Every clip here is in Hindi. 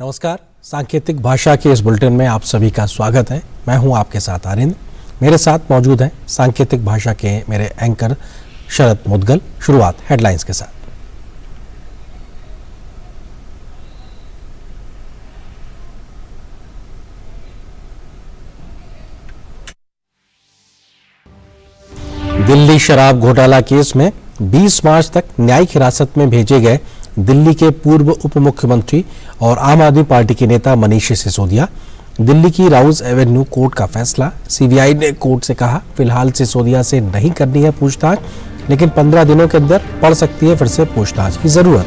नमस्कार, सांकेतिक भाषा के इस बुलेटिन में आप सभी का स्वागत है। मैं हूं आपके साथ आरिंद। मेरे साथ मौजूद हैं सांकेतिक भाषा के मेरे एंकर शरद मुदगल। शुरुआत हेडलाइंस के साथ। दिल्ली शराब घोटाला केस में 20 मार्च तक न्यायिक हिरासत में भेजे गए दिल्ली के पूर्व उप मुख्यमंत्री और आम आदमी पार्टी के नेता मनीष सिसोदिया। दिल्ली की राउज एवेन्यू कोर्ट का फैसला। सीबीआई ने कोर्ट से कहा फिलहाल सिसोदिया से नहीं करनी है पूछताछ, लेकिन 15 दिनों के अंदर पड़ सकती है फिर से पूछताछ की जरूरत।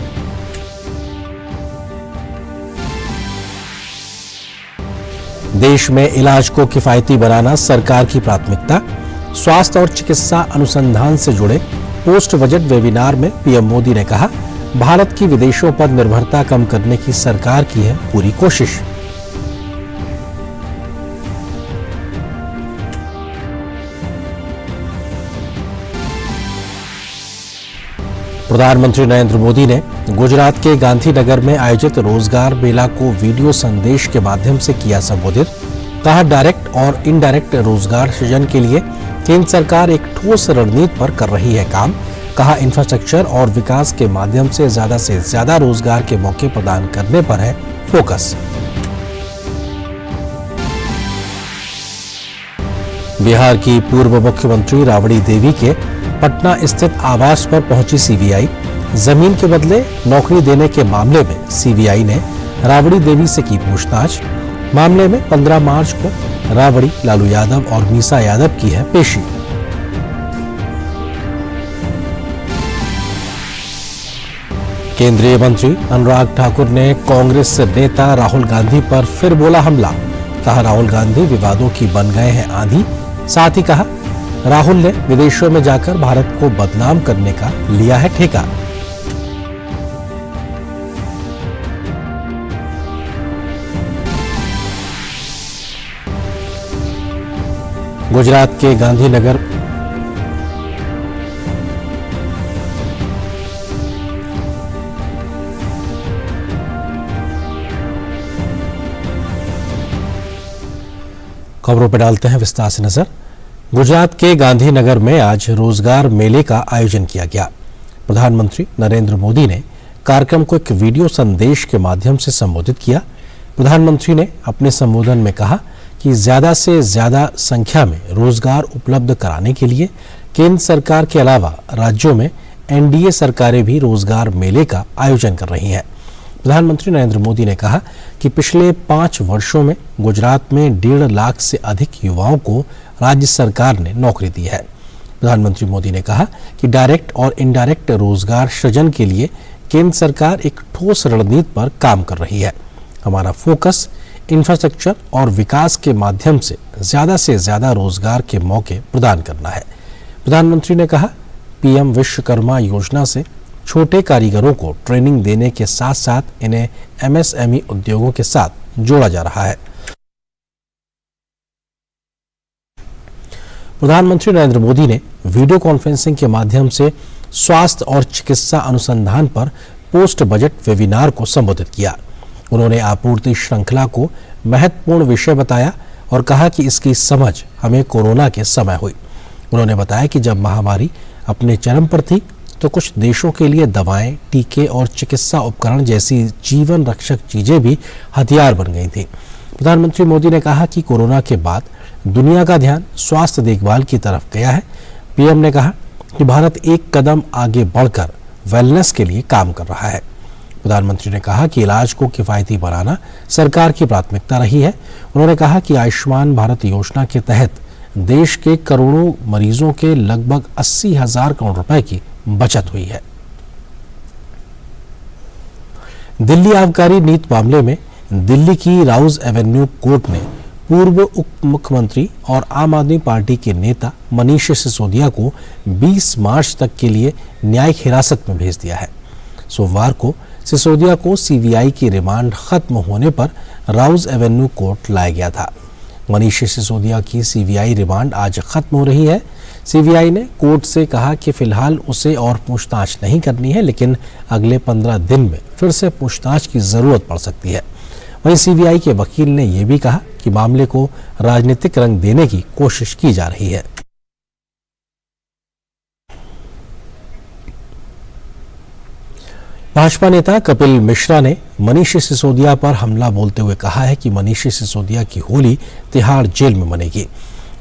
देश में इलाज को किफायती बनाना सरकार की प्राथमिकता। स्वास्थ्य और चिकित्सा अनुसंधान से जुड़े पोस्ट बजट वेबिनार में पीएम मोदी ने कहा भारत की विदेशों पर निर्भरता कम करने की सरकार की है पूरी कोशिश। प्रधानमंत्री नरेंद्र मोदी ने गुजरात के गांधीनगर में आयोजित रोजगार मेला को वीडियो संदेश के माध्यम से किया संबोधित। कहा डायरेक्ट और इनडायरेक्ट रोजगार सृजन के लिए केंद्र सरकार एक ठोस रणनीति पर कर रही है काम। कहा इंफ्रास्ट्रक्चर और विकास के माध्यम से ज्यादा रोजगार के मौके प्रदान करने पर है फोकस। बिहार की पूर्व मुख्यमंत्री राबड़ी देवी के पटना स्थित आवास पर पहुंची सीबीआई। जमीन के बदले नौकरी देने के मामले में सीबीआई ने राबड़ी देवी से की पूछताछ। मामले में 15 मार्च को राबड़ी, लालू यादव और मीसा यादव की है पेशी। केंद्रीय मंत्री अनुराग ठाकुर ने कांग्रेस नेता राहुल गांधी पर फिर बोला हमला। कहा राहुल गांधी विवादों की बन गए हैं आंधी। साथ ही कहा राहुल ने विदेशों में जाकर भारत को बदनाम करने का लिया है ठेका। गुजरात के गांधीनगर खबरों पर डालते हैं विस्तार से नजर। गुजरात के गांधीनगर में आज रोजगार मेले का आयोजन किया गया। प्रधानमंत्री नरेंद्र मोदी ने कार्यक्रम को एक वीडियो संदेश के माध्यम से संबोधित किया। प्रधानमंत्री ने अपने संबोधन में कहा कि ज्यादा से ज्यादा संख्या में रोजगार उपलब्ध कराने के लिए केंद्र सरकार के अलावा राज्यों में एनडीए सरकारें भी रोजगार मेले का आयोजन कर रही हैं। प्रधानमंत्री नरेंद्र मोदी ने कहा कि पिछले 5 वर्षों में गुजरात में 1.5 लाख से अधिक युवाओं को राज्य सरकार ने नौकरी दी है। प्रधानमंत्री मोदी ने कहा कि डायरेक्ट और इनडायरेक्ट रोजगार सृजन के लिए केंद्र सरकार एक ठोस रणनीति पर काम कर रही है। हमारा फोकस इंफ्रास्ट्रक्चर और विकास के माध्यम से ज्यादा रोजगार के मौके प्रदान करना है। प्रधानमंत्री ने कहा पीएम विश्वकर्मा योजना से छोटे कारीगरों को ट्रेनिंग देने के साथ साथ इन्हें एमएसएमई उद्योगों के साथ जोड़ा जा रहा है। प्रधानमंत्री नरेंद्र मोदी ने वीडियो कॉन्फ्रेंसिंग के माध्यम से स्वास्थ्य और चिकित्सा अनुसंधान पर पोस्ट बजट वेबिनार को संबोधित किया। उन्होंने आपूर्ति श्रृंखला को महत्वपूर्ण विषय बताया और कहा कि इसकी समझ हमें कोरोना के समय हुई। उन्होंने बताया कि जब महामारी अपने चरम पर थी तो कुछ देशों के लिए दवाएं, टीके और चिकित्सा उपकरण जैसी जीवन रक्षक चीजें भी हथियार बन गई थी। प्रधानमंत्री मोदी ने कहा कि कोरोना के बाद दुनिया का ध्यान स्वास्थ्य देखभाल की तरफ गया है। पीएम ने कहा कि भारत एक कदम आगे बढ़कर वेलनेस के लिए काम कर रहा है। प्रधानमंत्री ने कहा कि इलाज को किफायती बनाना सरकार की प्राथमिकता रही है। उन्होंने कहा कि आयुष्मान भारत योजना के तहत देश के करोड़ों मरीजों के लगभग 80,000 करोड़ रुपए की बचत हुई है। दिल्ली आबकारी नीति मामले में दिल्ली की राउज एवेन्यू कोर्ट ने पूर्व उप मुख्यमंत्री और आम आदमी पार्टी के नेता मनीष सिसोदिया को 20 मार्च तक के लिए न्यायिक हिरासत में भेज दिया है। सोमवार को सिसोदिया को सीबीआई की रिमांड खत्म होने पर राउज एवेन्यू कोर्ट लाया गया था। मनीष सिसोदिया की सीबीआई रिमांड आज खत्म हो रही है। सीबीआई ने कोर्ट से कहा कि फिलहाल उसे और पूछताछ नहीं करनी है, लेकिन अगले 15 दिन में फिर से पूछताछ की जरूरत पड़ सकती है। वहीं सीबीआई के वकील ने यह भी कहा कि मामले को राजनीतिक रंग देने की कोशिश की जा रही है। भाजपा नेता कपिल मिश्रा ने मनीष सिसोदिया पर हमला बोलते हुए कहा है कि मनीष सिसोदिया की होली तिहाड़ जेल में मनेगी।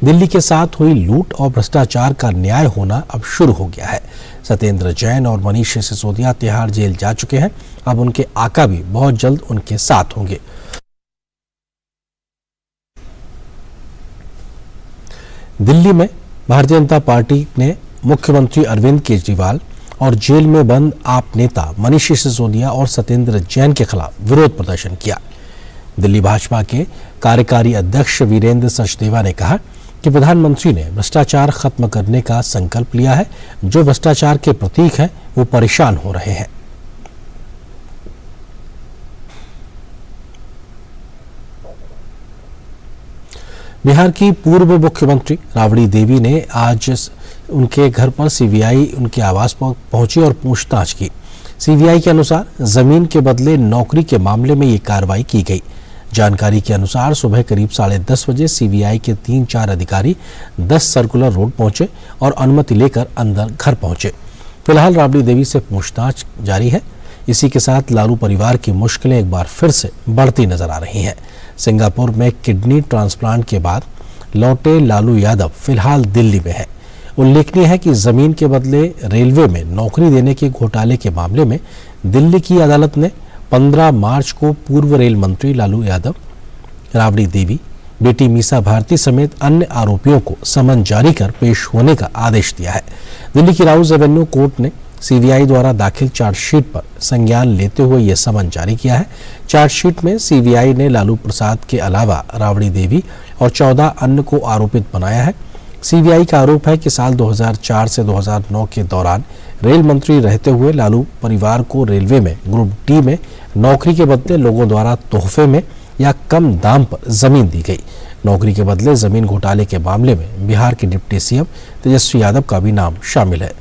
दिल्ली के साथ हुई लूट और भ्रष्टाचार का न्याय होना अब शुरू हो गया है। सत्येंद्र जैन और मनीष सिसोदिया तिहाड़ जेल जा चुके हैं। अब उनके आका भी बहुत जल्द उनके साथ होंगे। दिल्ली में भारतीय जनता पार्टी ने मुख्यमंत्री अरविंद केजरीवाल और जेल में बंद आप नेता मनीष सिसोदिया और सत्येंद्र जैन के खिलाफ विरोध प्रदर्शन किया। दिल्ली भाजपा के कार्यकारी अध्यक्ष वीरेंद्र सचदेवा ने कहा कि प्रधानमंत्री ने भ्रष्टाचार खत्म करने का संकल्प लिया है। जो भ्रष्टाचार के प्रतीक हैं वो परेशान हो रहे हैं। बिहार की पूर्व मुख्यमंत्री राबड़ी देवी ने आज उनके घर पर सीबीआई उनके आवास पर पहुंची और पूछताछ की। सीबीआई के अनुसार जमीन के बदले नौकरी के मामले में ये कार्रवाई की गई। जानकारी के अनुसार सुबह करीब 10:30 बजे सीबीआई के 3-4 अधिकारी 10 सर्कुलर रोड पहुंचे और अनुमति लेकर अंदर घर पहुंचे। फिलहाल राबड़ी देवी से पूछताछ जारी है। इसी के साथ लालू परिवार की मुश्किलें एक बार फिर से बढ़ती नजर आ रही हैं। सिंगापुर में किडनी ट्रांसप्लांट के बाद लौटे लालू यादव फिलहाल दिल्ली में है। उल्लेखनीय है कि जमीन के बदले रेलवे में नौकरी देने के घोटाले के मामले में दिल्ली की अदालत ने 15 मार्च को पूर्व रेल मंत्री लालू यादव, राबड़ी देवी, बेटी मीसा भारती समेत अन्य आरोपियों को समन जारी कर पेश होने का आदेश दिया है। दिल्ली की राउज एवेन्यू कोर्ट ने सीबीआई द्वारा दाखिल चार्जशीट पर संज्ञान लेते हुए यह समन जारी किया है। चार्जशीट में सीबीआई ने लालू प्रसाद के अलावा राबड़ी देवी और 14 अन्य को आरोपित बनाया है। सीबीआई का आरोप है कि साल 2004 से 2009 के दौरान रेल मंत्री रहते हुए लालू परिवार को रेलवे में ग्रुप डी में नौकरी के बदले लोगों द्वारा तोहफे में या कम दाम पर जमीन दी गई। नौकरी के बदले जमीन घोटाले के मामले में बिहार के डिप्टी सीएम तेजस्वी यादव का भी नाम शामिल है।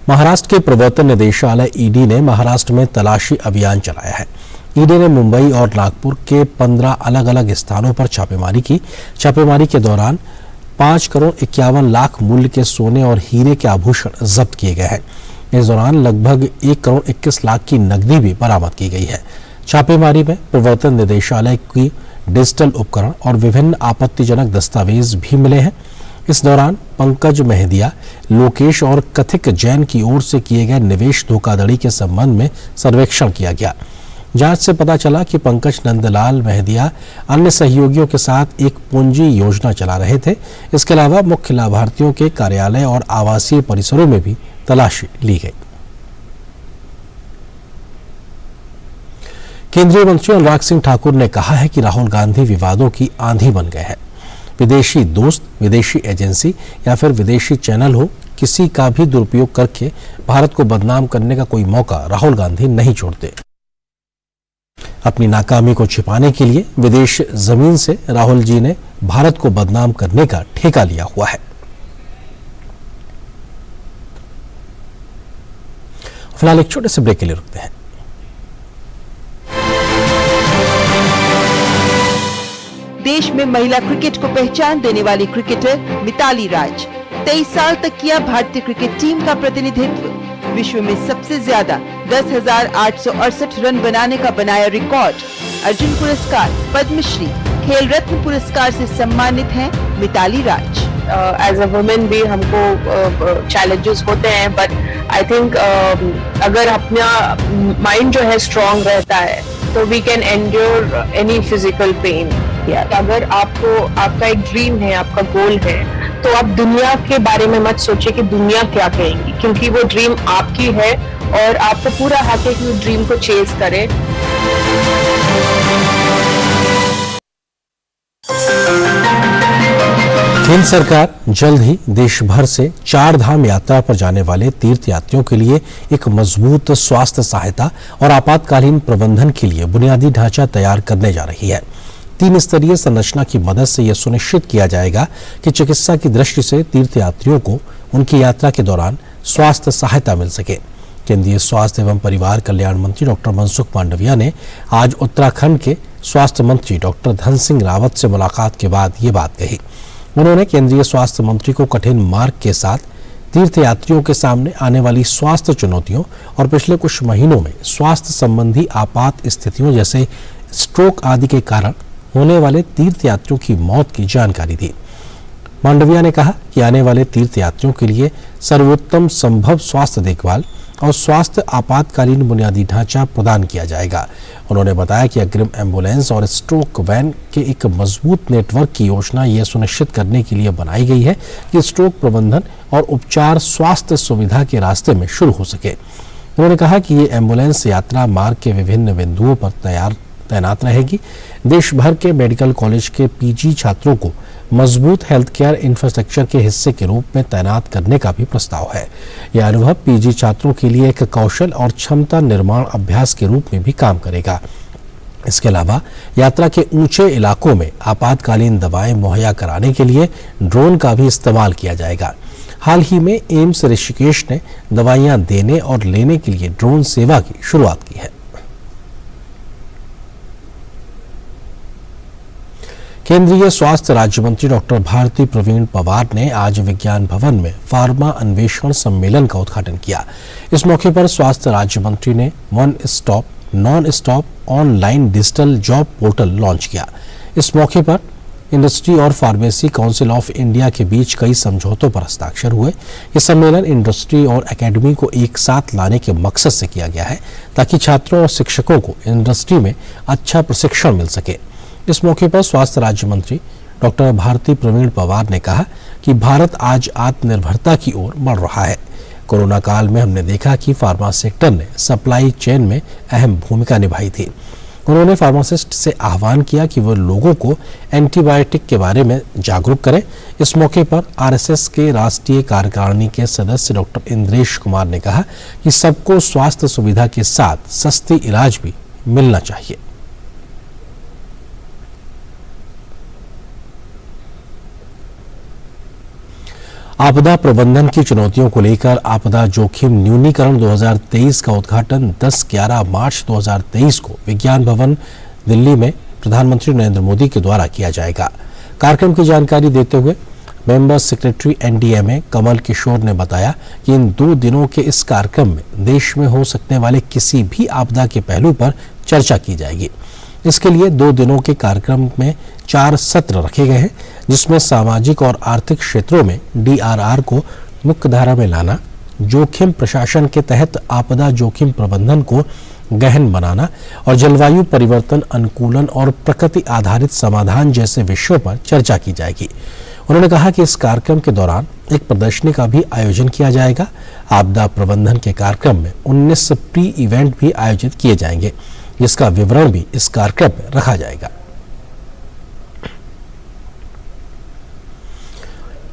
महाराष्ट्र के प्रवर्तन निदेशालय ईडी ने महाराष्ट्र में तलाशी अभियान चलाया है। ईडी ने मुंबई और नागपुर के 15 अलग अलग स्थानों पर छापेमारी की। छापेमारी के दौरान 5 करोड़ 51 लाख मूल्य के सोने और हीरे के आभूषण जब्त किए गए हैं। इस दौरान लगभग 1 करोड़ 21 लाख की नकदी भी बरामद की गई है। छापेमारी में प्रवर्तन निदेशालय की डिजिटल उपकरण और विभिन्न आपत्तिजनक दस्तावेज भी मिले हैं। इस दौरान पंकज मेहदिया, लोकेश और कथिक जैन की ओर से किए गए निवेश धोखाधड़ी के संबंध में सर्वेक्षण किया गया। जांच से पता चला कि पंकज नंदलाल मेहदिया अन्य सहयोगियों के साथ एक पूंजी योजना चला रहे थे। इसके अलावा मुख्य लाभार्थियों के कार्यालय और आवासीय परिसरों में भी तलाशी ली गई। केंद्रीय मंत्री अनुराग सिंह ठाकुर ने कहा है कि राहुल गांधी विवादों की आंधी बन गए हैं। विदेशी दोस्त, विदेशी एजेंसी या फिर विदेशी चैनल हो, किसी का भी दुरुपयोग करके भारत को बदनाम करने का कोई मौका राहुल गांधी नहीं छोड़ते। अपनी नाकामी को छिपाने के लिए विदेश जमीन से राहुल जी ने भारत को बदनाम करने का ठेका लिया हुआ है। फिलहाल एक छोटे से ब्रेक के लिए रुकते हैं। देश में महिला क्रिकेट को पहचान देने वाली क्रिकेटर मिताली राज 23 साल तक किया भारतीय क्रिकेट टीम का प्रतिनिधित्व। विश्व में सबसे ज्यादा 10,868 रन बनाने का बनाया रिकॉर्ड। अर्जुन पुरस्कार, पद्मश्री, खेल रत्न पुरस्कार से सम्मानित हैं मिताली राज। एज अ वुमेन भी हमको चैलेंजेस होते हैं, बट आई थिंक अगर अपना माइंड जो है स्ट्रांग रहता है तो we can endure any physical pain. अगर आपको आपका एक ड्रीम है, आपका गोल है, तो आप दुनिया के बारे में मत सोचिए कि दुनिया क्या कहेंगी, क्योंकि वो ड्रीम आपकी है और आपको पूरा हक है कि उस ड्रीम को चेज करें। केंद्र सरकार जल्द ही देश भर से 4 धाम यात्रा पर जाने वाले तीर्थयात्रियों के लिए एक मजबूत स्वास्थ्य सहायता और आपातकालीन प्रबंधन के लिए बुनियादी ढांचा तैयार करने जा रही है। 3 स्तरीय संरचना की मदद से यह सुनिश्चित किया जाएगा कि चिकित्सा की दृष्टि से तीर्थयात्रियों को उनकी यात्रा के दौरान स्वास्थ्य सहायता मिल सके। केंद्रीय स्वास्थ्य एवं परिवार कल्याण मंत्री डॉक्टर मनसुख मांडविया ने आज उत्तराखंड के स्वास्थ्य मंत्री डॉक्टर धन सिंह रावत से मुलाकात के बाद ये बात कही। उन्होंने केंद्रीय स्वास्थ्य मंत्री को कठिन मार्ग के साथ तीर्थयात्रियों के सामने आने वाली स्वास्थ्य चुनौतियों और पिछले कुछ महीनों में स्वास्थ्य संबंधी आपात स्थितियों जैसे स्ट्रोक आदि के कारण होने वाले तीर्थयात्रियों की मौत की जानकारी दी। मांडविया ने कहा कि आने वाले तीर्थयात्रियों के लिए सर्वोत्तम संभव स्वास्थ्य देखभाल और स्वास्थ्य आपातकालीन बुनियादी ढांचा प्रदान किया जाएगा। उन्होंने बताया कि अग्रिम एम्बुलेंस और स्ट्रोक वैन के एक मजबूत नेटवर्क की योजना यह सुनिश्चित करने के लिए बनाई गई है कि स्ट्रोक प्रबंधन और उपचार स्वास्थ्य सुविधा के रास्ते में शुरू हो सके। उन्होंने कहा कि ये एम्बुलेंस यात्रा मार्ग के विभिन्न बिंदुओं पर तैनात रहेगी। देश भर के मेडिकल कॉलेज के पीजी छात्रों को मजबूत हेल्थ केयर इंफ्रास्ट्रक्चर के हिस्से के रूप में तैनात करने का भी प्रस्ताव है। यह अनुभव पीजी छात्रों के लिए एक कौशल और क्षमता निर्माण अभ्यास के रूप में भी काम करेगा। इसके अलावा यात्रा के ऊंचे इलाकों में आपातकालीन दवाएं मुहैया कराने के लिए ड्रोन का भी इस्तेमाल किया जाएगा। हाल ही में एम्स ऋषिकेश ने दवाइयां देने और लेने के लिए ड्रोन सेवा की शुरुआत की है। केंद्रीय स्वास्थ्य राज्य मंत्री डॉक्टर भारती प्रवीण पवार ने आज विज्ञान भवन में फार्मा अन्वेषण सम्मेलन का उद्घाटन किया। इस मौके पर स्वास्थ्य राज्य मंत्री ने one stop non stop online digital job portal launch किया। इस मौके पर इंडस्ट्री और फार्मेसी काउंसिल ऑफ इंडिया के बीच कई समझौतों पर हस्ताक्षर हुए। ये सम्मेलन इंडस्ट्री और एकेडमी को एक साथ लाने के मकसद से किया गया है ताकि छात्रों और शिक्षकों को इंडस्ट्री में अच्छा प्रशिक्षण मिल सके। इस मौके पर स्वास्थ्य राज्य मंत्री डॉक्टर भारती प्रवीण पवार ने कहा कि भारत आज आत्मनिर्भरता की ओर बढ़ रहा है। कोरोना काल में हमने देखा कि फार्मा सेक्टर ने सप्लाई चेन में अहम भूमिका निभाई थी। उन्होंने फार्मासिस्ट से आह्वान किया कि वो लोगों को एंटीबायोटिक के बारे में जागरूक करें। इस मौके पर आरएसएस के राष्ट्रीय कार्यकारिणी के सदस्य डॉक्टर इंद्रेश कुमार ने कहा कि सबको स्वास्थ्य सुविधा के साथ सस्ती इलाज भी मिलना चाहिए। आपदा प्रबंधन की चुनौतियों को लेकर आपदा जोखिम न्यूनीकरण 2023 का उद्घाटन 10-11 मार्च 2023 को विज्ञान भवन दिल्ली में प्रधानमंत्री नरेंद्र मोदी के द्वारा किया जाएगा। कार्यक्रम की जानकारी देते हुए member secretary NDMA Kamal Kishore ने बताया कि इन 2 दिनों के इस कार्यक्रम में देश में हो सकने वाले किसी भी आपदा के पहलू पर चर्चा की जाएगी। इसके लिए 2 दिनों के कार्यक्रम में 4 सत्र रखे गए हैं, जिसमें सामाजिक और आर्थिक क्षेत्रों में डीआरआर को मुख्य धारा में लाना, जोखिम प्रशासन के तहत आपदा जोखिम प्रबंधन को गहन बनाना और जलवायु परिवर्तन अनुकूलन और प्रकृति आधारित समाधान जैसे विषयों पर चर्चा की जाएगी। उन्होंने कहा कि इस कार्यक्रम के दौरान एक प्रदर्शनी का भी आयोजन किया जाएगा। आपदा प्रबंधन के कार्यक्रम में 19 प्री इवेंट भी आयोजित किए जाएंगे, जिसका विवरण भी इस कार्यक्रम में रखा जाएगा।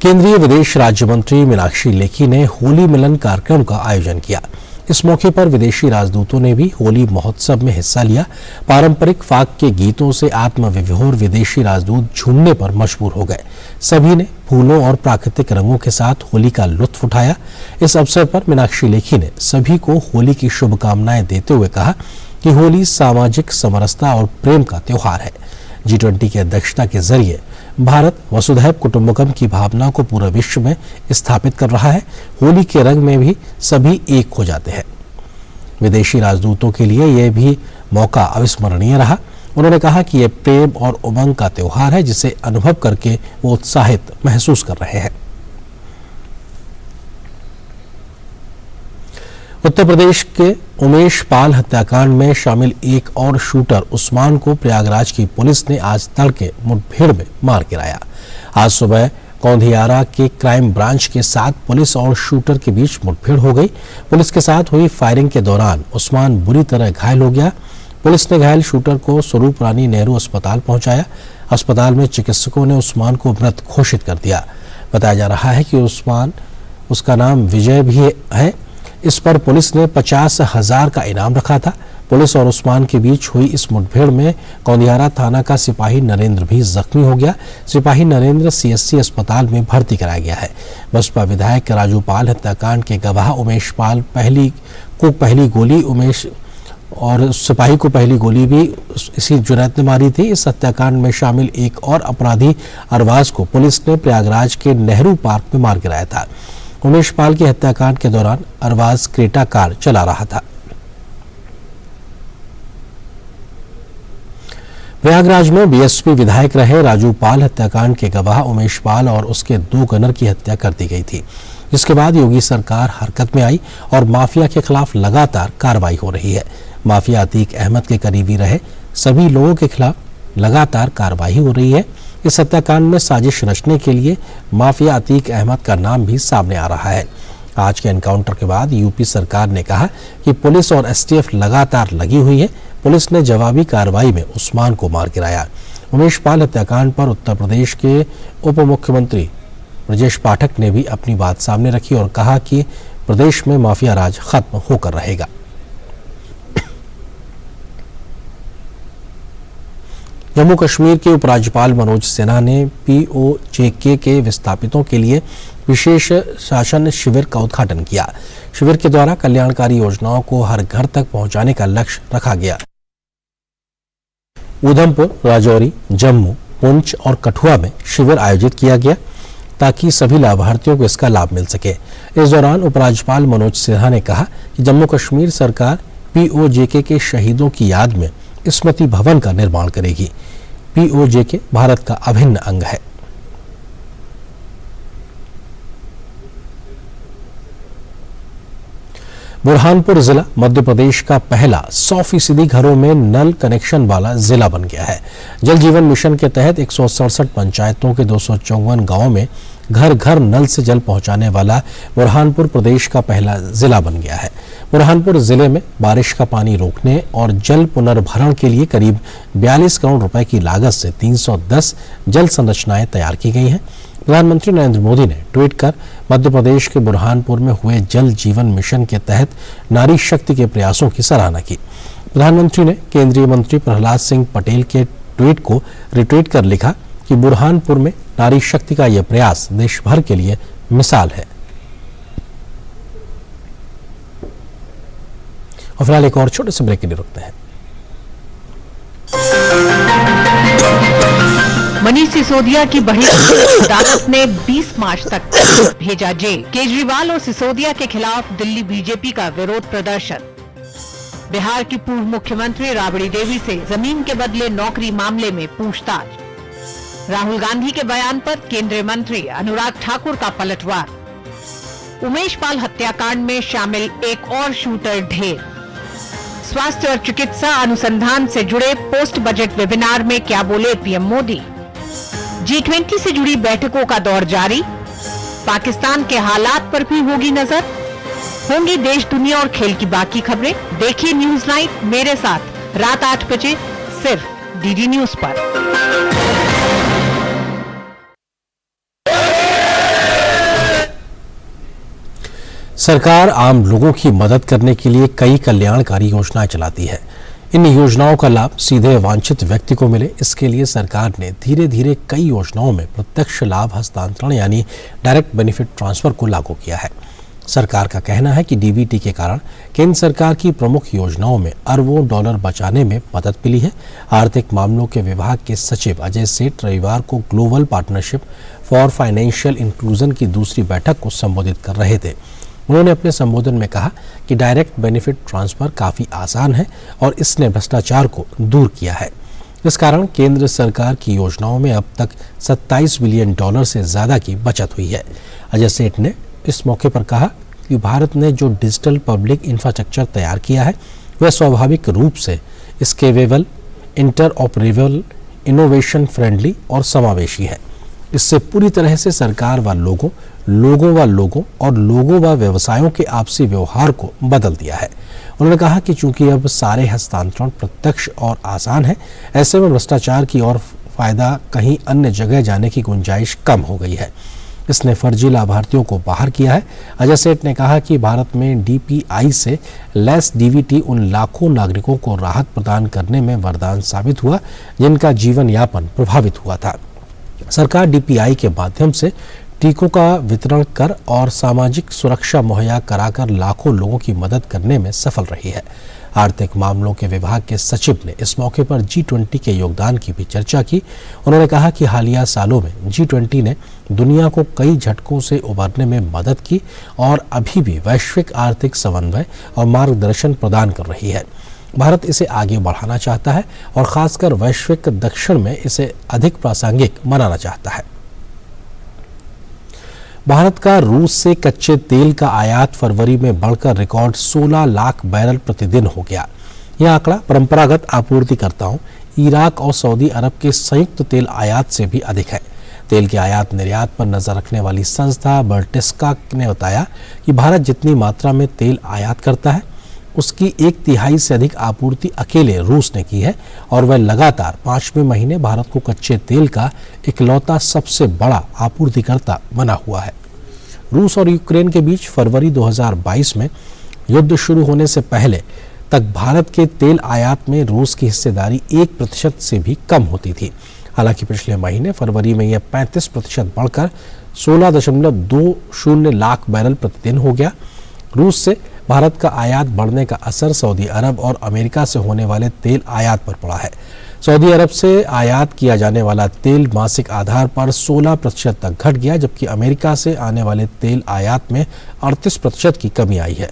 केंद्रीय विदेश राज्य मंत्री मीनाक्षी लेखी ने होली मिलन कार्यक्रम का आयोजन किया। इस मौके पर विदेशी राजदूतों ने भी होली महोत्सव में हिस्सा लिया। पारंपरिक फाग के गीतों से आत्मविभोर विदेशी राजदूत झूमने पर मजबूर हो गए। सभी ने फूलों और प्राकृतिक रंगों के साथ होली का लुत्फ उठाया। इस अवसर पर मीनाक्षी लेखी ने सभी को होली की शुभकामनाएं देते हुए कहा कि होली सामाजिक समरसता और प्रेम का त्योहार है। G20 की अध्यक्षता के जरिए भारत वसुधैव कुटुंबकम की भावना को पूरे विश्व में स्थापित कर रहा है। होली के रंग में भी सभी एक हो जाते हैं। विदेशी राजदूतों के लिए यह भी मौका अविस्मरणीय रहा। उन्होंने कहा कि यह प्रेम और उमंग का त्योहार है, जिसे अनुभव करके वो उत्साहित महसूस कर रहे हैं। उत्तर प्रदेश के उमेश पाल हत्याकांड में शामिल एक और शूटर उस्मान को प्रयागराज की पुलिस ने आज तड़के मुठभेड़ में मार गिराया। आज सुबह कौंधियारा के क्राइम ब्रांच के साथ पुलिस और शूटर के बीच मुठभेड़ हो गई। पुलिस के साथ हुई फायरिंग के दौरान उस्मान बुरी तरह घायल हो गया। पुलिस ने घायल शूटर को स्वरूप रानी नेहरू अस्पताल पहुंचाया। अस्पताल में चिकित्सकों ने उस्मान को मृत घोषित कर दिया। बताया जा रहा है कि उसका नाम विजय भी है। इस पर पुलिस ने 50,000 का इनाम रखा था। पुलिस और उस्मान के बीच हुई इस मुठभेड़ में कौंधियारा थाना का सिपाही नरेंद्र भी जख्मी हो गया। सिपाही नरेंद्र सीएससी अस्पताल में भर्ती कराया गया है। बसपा विधायक राजू पाल हत्याकांड के गवाह उमेश पाल पहली को पहली गोली उमेश और उस सिपाही को पहली गोली भी इसी जुनैद ने मारी थी। इस हत्याकांड में शामिल एक और अपराधी अरबाज को पुलिस ने प्रयागराज के नेहरू पार्क में मार गिराया था। उमेश पाल के हत्याकांड के दौरान अरबाज क्रेटा कार चला रहा था। प्रयागराज में बीएसपी विधायक रहे राजू पाल हत्याकांड के गवाह उमेश पाल और उसके 2 गनर की हत्या कर दी गई थी, जिसके बाद योगी सरकार हरकत में आई और माफिया के खिलाफ लगातार कार्रवाई हो रही है। माफिया अतीक अहमद के करीबी रहे सभी लोगों के खिलाफ लगातार कार्रवाई हो रही है। इस हत्याकांड में साजिश रचने के लिए माफिया अतीक अहमद का नाम भी सामने आ रहा है। आज के एनकाउंटर के बाद यूपी सरकार ने कहा कि पुलिस और एसटीएफ लगातार लगी हुई है। पुलिस ने जवाबी कार्रवाई में उस्मान को मार गिराया। उमेश पाल हत्याकांड पर उत्तर प्रदेश के उप मुख्यमंत्री ब्रजेश पाठक ने भी अपनी बात सामने रखी और कहा कि प्रदेश में माफिया राज खत्म होकर रहेगा। जम्मू कश्मीर के उपराज्यपाल मनोज सिन्हा ने पीओजेके के विस्थापितों के लिए विशेष शासन शिविर का उद्घाटन किया। शिविर के द्वारा कल्याणकारी योजनाओं को हर घर तक पहुंचाने का लक्ष्य रखा गया। उधमपुर, राजौरी, जम्मू, पुंछ और कठुआ में शिविर आयोजित किया गया ताकि सभी लाभार्थियों को इसका लाभ मिल सके। इस दौरान उपराज्यपाल मनोज सिन्हा ने कहा कि जम्मू कश्मीर सरकार पीओजेके के शहीदों की याद में स्मृति भवन का निर्माण करेगी। पीओजेके भारत का अभिन्न अंग है। बुरहानपुर जिला मध्य प्रदेश का पहला 100% घरों में नल कनेक्शन वाला जिला बन गया है। जल जीवन मिशन के तहत 167 पंचायतों के 254 गांवों में घर घर नल से जल पहुंचाने वाला बुरहानपुर प्रदेश का पहला जिला बन गया है। बुरहानपुर जिले में बारिश का पानी रोकने और जल पुनर्भरण के लिए करीब 42 करोड़ रुपए की लागत से 310 जल संरचनाएं तैयार की गई हैं। प्रधानमंत्री नरेंद्र मोदी ने ट्वीट कर मध्य प्रदेश के बुरहानपुर में हुए जल जीवन मिशन के तहत नारी शक्ति के प्रयासों की सराहना की। प्रधानमंत्री ने केंद्रीय मंत्री प्रहलाद सिंह पटेल के ट्वीट को रिट्वीट कर लिखा कि बुरहानपुर में नारी शक्ति का यह प्रयास देश भर के लिए मिसाल है। और फिलहाल एक और छोटे से ब्रेक के लिए रुकते हैं। मनीष सिसोदिया की बढ़ी अदालत ने 20 मार्च तक भेजा जेल। केजरीवाल और सिसोदिया के खिलाफ दिल्ली बीजेपी का विरोध प्रदर्शन। बिहार की पूर्व मुख्यमंत्री राबड़ी देवी से जमीन के बदले नौकरी मामले में पूछताछ। राहुल गांधी के बयान पर केंद्रीय मंत्री अनुराग ठाकुर का पलटवार। उमेश पाल हत्याकांड में शामिल एक और शूटर ढेर। स्वास्थ्य और चिकित्सा अनुसंधान से जुड़े पोस्ट बजट वेबिनार में क्या बोले पीएम मोदी। G20 से जुड़ी बैठकों का दौर जारी। पाकिस्तान के हालात पर भी होगी नजर। होंगी देश दुनिया और खेल की बाकी खबरें। देखिए न्यूज नाइट मेरे साथ रात 8 बजे सिर्फ डीडी न्यूज पर। सरकार आम लोगों की मदद करने के लिए कई कल्याणकारी योजनाएं चलाती है। इन योजनाओं का लाभ सीधे वांछित व्यक्ति को मिले, इसके लिए सरकार ने धीरे धीरे कई योजनाओं में प्रत्यक्ष लाभ हस्तांतरण यानी डायरेक्ट बेनिफिट ट्रांसफर को लागू किया है। सरकार का कहना है कि डीबीटी के कारण केंद्र सरकार की प्रमुख योजनाओं में अरबों डॉलर बचाने में मदद मिली है। आर्थिक मामलों के विभाग के सचिव अजय सेठ रविवार को global partnership for financial inclusion की दूसरी बैठक को संबोधित कर रहे थे। उन्होंने अपने संबोधन में कहा कि डायरेक्ट बेनिफिट ट्रांसफर काफी आसान है और इसने भ्रष्टाचार को दूर किया है। इस कारण केंद्र सरकार की योजनाओं में अब तक 27 बिलियन डॉलर से ज्यादा की बचत हुई है। अजय सेठ ने इस मौके पर कहा कि भारत ने जो डिजिटल पब्लिक इंफ्रास्ट्रक्चर तैयार किया है वह स्वाभाविक रूप से स्केलेबल, इंटरऑपरेबल, इनोवेशन फ्रेंडली और समावेशी है। इससे पूरी तरह से सरकार व लोगों और लोगों व व्यवसायों के आपसी व्यवहार को बदल दिया है। उन्होंने कहा कि चूंकि अब सारे हस्तांतरण प्रत्यक्ष और आसान है, ऐसे में भ्रष्टाचार की और फायदा कहीं अन्य जगह जाने की गुंजाइश कम हो गई है। इसने फर्जी लाभार्थियों को बाहर किया है। अजय सेठ ने कहा कि भारत में डीपीआई से लेस डीबीटी उन लाखों नागरिकों को राहत प्रदान करने में वरदान साबित हुआ जिनका जीवन यापन प्रभावित हुआ था। सरकार डीपीआई के माध्यम से टीकों का वितरण कर और सामाजिक सुरक्षा मुहैया कराकर लाखों लोगों की मदद करने में सफल रही है। आर्थिक मामलों के विभाग के सचिव ने इस मौके पर G20 के योगदान की भी चर्चा की। उन्होंने कहा कि हालिया सालों में G20 ने दुनिया को कई झटकों से उबरने में मदद की और अभी भी वैश्विक आर्थिक समन्वय और मार्गदर्शन प्रदान कर रही है। भारत इसे आगे बढ़ाना चाहता है और खासकर वैश्विक दक्षिण में इसे अधिक प्रासंगिक बनाना चाहता है। भारत का रूस से कच्चे तेल का आयात फरवरी में बढ़कर रिकॉर्ड 16 लाख बैरल प्रतिदिन हो गया। यह आंकड़ा परंपरागत आपूर्तिकर्ताओं इराक और सऊदी अरब के संयुक्त तेल आयात से भी अधिक है। तेल के आयात निर्यात पर नजर रखने वाली संस्था बर्टिस्का ने बताया कि भारत जितनी मात्रा में तेल आयात करता है उसकी 1/3 से अधिक आपूर्ति अकेले रूस ने की है और वह लगातार 5वें महीने भारत को कच्चे तेल का इकलौता सबसे बड़ा आपूर्तिकर्ता बना हुआ है। रूस और यूक्रेन के बीच फरवरी 2022 में युद्ध शुरू होने से पहले तक भारत के तेल आयात में रूस की हिस्सेदारी 1% से भी कम होती थी। हालांकि पिछले महीने फरवरी में यह 35% बढ़कर 16.20 लाख बैरल प्रतिदिन हो गया। रूस से भारत का आयात बढ़ने का असर सऊदी अरब और अमेरिका से होने वाले तेल आयात पर पड़ा है। सऊदी अरब से आयात किया जाने वाला तेल मासिक आधार पर 16% तक घट गया, जबकि अमेरिका से आने वाले तेल आयात में 38% की कमी आई है।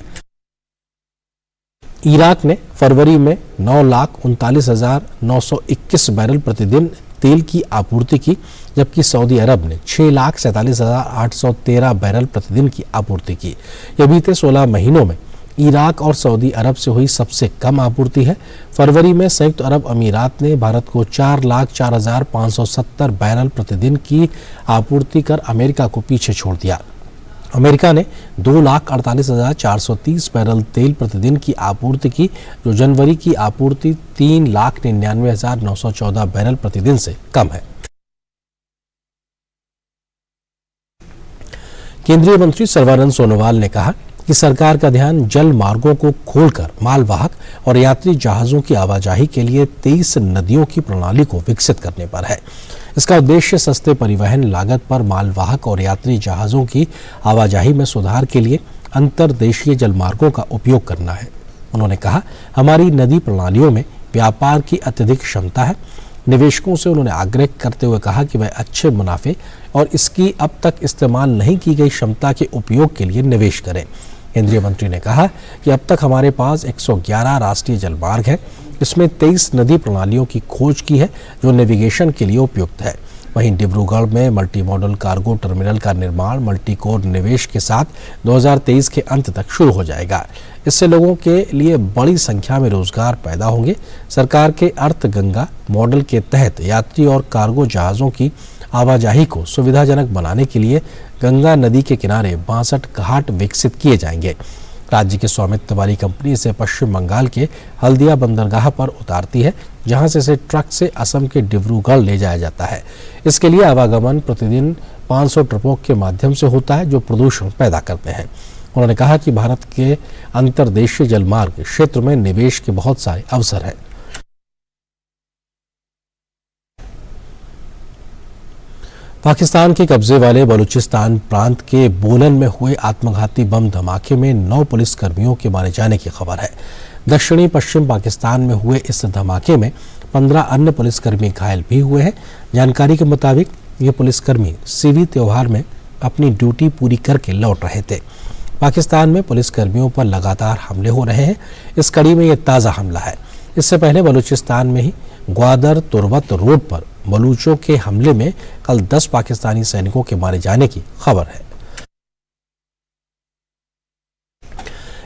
इराक ने फरवरी में 9,39,921 बैरल प्रतिदिन तेल की आपूर्ति की, जबकि सऊदी अरब ने 6,47,813 बैरल प्रतिदिन की आपूर्ति की। यह बीते 16 महीनों में इराक और सऊदी अरब से हुई सबसे कम आपूर्ति है। फरवरी में संयुक्त अरब अमीरात ने भारत को 4,04,570 बैरल प्रतिदिन की आपूर्ति कर अमेरिका को पीछे छोड़ दिया। अमेरिका ने 2,48,430 बैरल तेल प्रतिदिन की आपूर्ति की, जो जनवरी की आपूर्ति 3,99,914 बैरल प्रतिदिन से कम है। केंद्रीय मंत्री सर्बानंद सोनोवाल ने कहा कि सरकार का ध्यान जल मार्गों को खोलकर मालवाहक और यात्री जहाजों की आवाजाही के लिए 23 नदियों की प्रणाली को विकसित करने पर है। इसका उद्देश्य सस्ते परिवहन लागत पर मालवाहक और यात्री जहाजों की आवाजाही में सुधार के लिए अंतर्देशीय जलमार्गों का उपयोग करना है। उन्होंने कहा, हमारी नदी प्रणालियों में व्यापार की अत्यधिक क्षमता है। निवेशकों से उन्होंने आग्रह करते हुए कहा कि वह अच्छे मुनाफे और इसकी अब तक इस्तेमाल नहीं की गई क्षमता के उपयोग के लिए निवेश करें। केंद्रीय मंत्री ने कहा कि अब तक हमारे पास 111 राष्ट्रीय जलमार्ग हैं। इसमें 23 नदी प्रणालियों की खोज की है जो नेविगेशन के लिए उपयुक्त है। वहीं डिब्रूगढ़ में मल्टी मॉडल कार्गो टर्मिनल का निर्माण मल्टी कोर निवेश के साथ 2023 के अंत तक शुरू हो जाएगा। इससे लोगों के लिए बड़ी संख्या में रोजगार पैदा होंगे। सरकार के अर्थ गंगा मॉडल के तहत यात्री और कार्गो जहाजों की आवाजाही को सुविधाजनक बनाने के लिए गंगा नदी के किनारे 62 घाट विकसित किए जाएंगे। राज्य के स्वामित्व वाली कंपनी इसे पश्चिम बंगाल के हल्दिया बंदरगाह पर उतारती है, जहां से इसे ट्रक से असम के डिब्रूगढ़ ले जाया जाता है। इसके लिए आवागमन प्रतिदिन 500 ट्रकों के माध्यम से होता है, जो प्रदूषण पैदा करते हैं। उन्होंने कहा कि भारत के अंतर्देशीय जलमार्ग क्षेत्र में निवेश के बहुत सारे अवसर हैं। पाकिस्तान के कब्जे वाले बलूचिस्तान प्रांत के बोलन में हुए आत्मघाती बम धमाके में 9 पुलिसकर्मियों के मारे जाने की खबर है। दक्षिणी पश्चिम पाकिस्तान में हुए इस धमाके में 15 अन्य पुलिसकर्मी घायल भी हुए हैं। जानकारी के मुताबिक ये पुलिसकर्मी सिवी त्योहार में अपनी ड्यूटी पूरी करके लौट रहे थे। पाकिस्तान में पुलिसकर्मियों पर लगातार हमले हो रहे हैं। इस कड़ी में ये ताज़ा हमला है। इससे पहले बलूचिस्तान में ही ग्वादर तुर्वत रोड पर बलूचों के हमले में कल 10 पाकिस्तानी सैनिकों के मारे जाने की खबर है।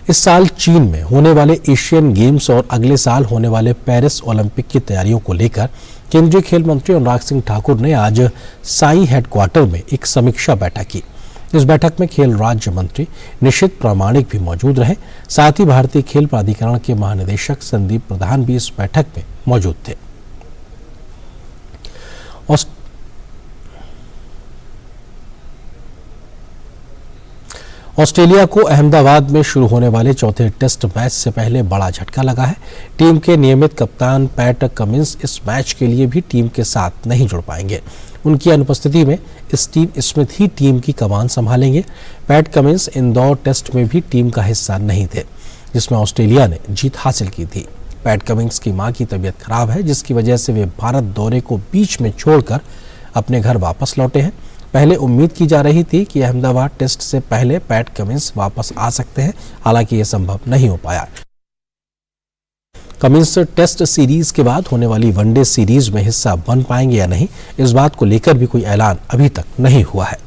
इस साल चीन में होने वाले एशियन गेम्स और अगले साल होने वाले पेरिस ओलंपिक की तैयारियों को लेकर केंद्रीय खेल मंत्री अनुराग सिंह ठाकुर ने आज साई हेडक्वार्टर में एक समीक्षा बैठक की। इस बैठक में खेल राज्य मंत्री निशित प्रामाणिक भी मौजूद रहे। साथ ही भारतीय खेल प्राधिकरण के महानिदेशक संदीप प्रधान भी इस बैठक में मौजूद थे। ऑस्ट्रेलिया को अहमदाबाद में शुरू होने वाले चौथे टेस्ट मैच से पहले बड़ा झटका लगा है। टीम के नियमित कप्तान पैट कमिंस इस मैच के लिए भी टीम के साथ नहीं जुड़ पाएंगे। उनकी अनुपस्थिति में स्टीव स्मिथ ही टीम की कमान संभालेंगे। पैट कमिंस इंदौर टेस्ट में भी टीम का हिस्सा नहीं थे, जिसमें ऑस्ट्रेलिया ने जीत हासिल की थी। पैट कमिंस की मां की तबीयत खराब है, जिसकी वजह से वे भारत दौरे को बीच में छोड़कर अपने घर वापस लौटे हैं। पहले उम्मीद की जा रही थी कि अहमदाबाद टेस्ट से पहले पैट कमिंस वापस आ सकते हैं, हालांकि यह संभव नहीं हो पाया। कमिंस टेस्ट सीरीज के बाद होने वाली वनडे सीरीज में हिस्सा बन पाएंगे या नहीं, इस बात को लेकर भी कोई ऐलान अभी तक नहीं हुआ है।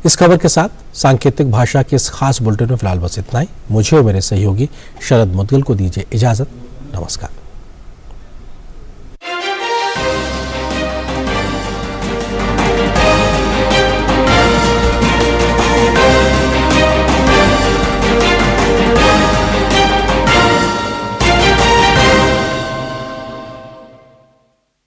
इस खबर के साथ सांकेतिक भाषा के इस खास बुलेटिन में फिलहाल बस इतना ही। मुझे और मेरे सहयोगी शरद मुदगल को दीजिए इजाजत। नमस्कार।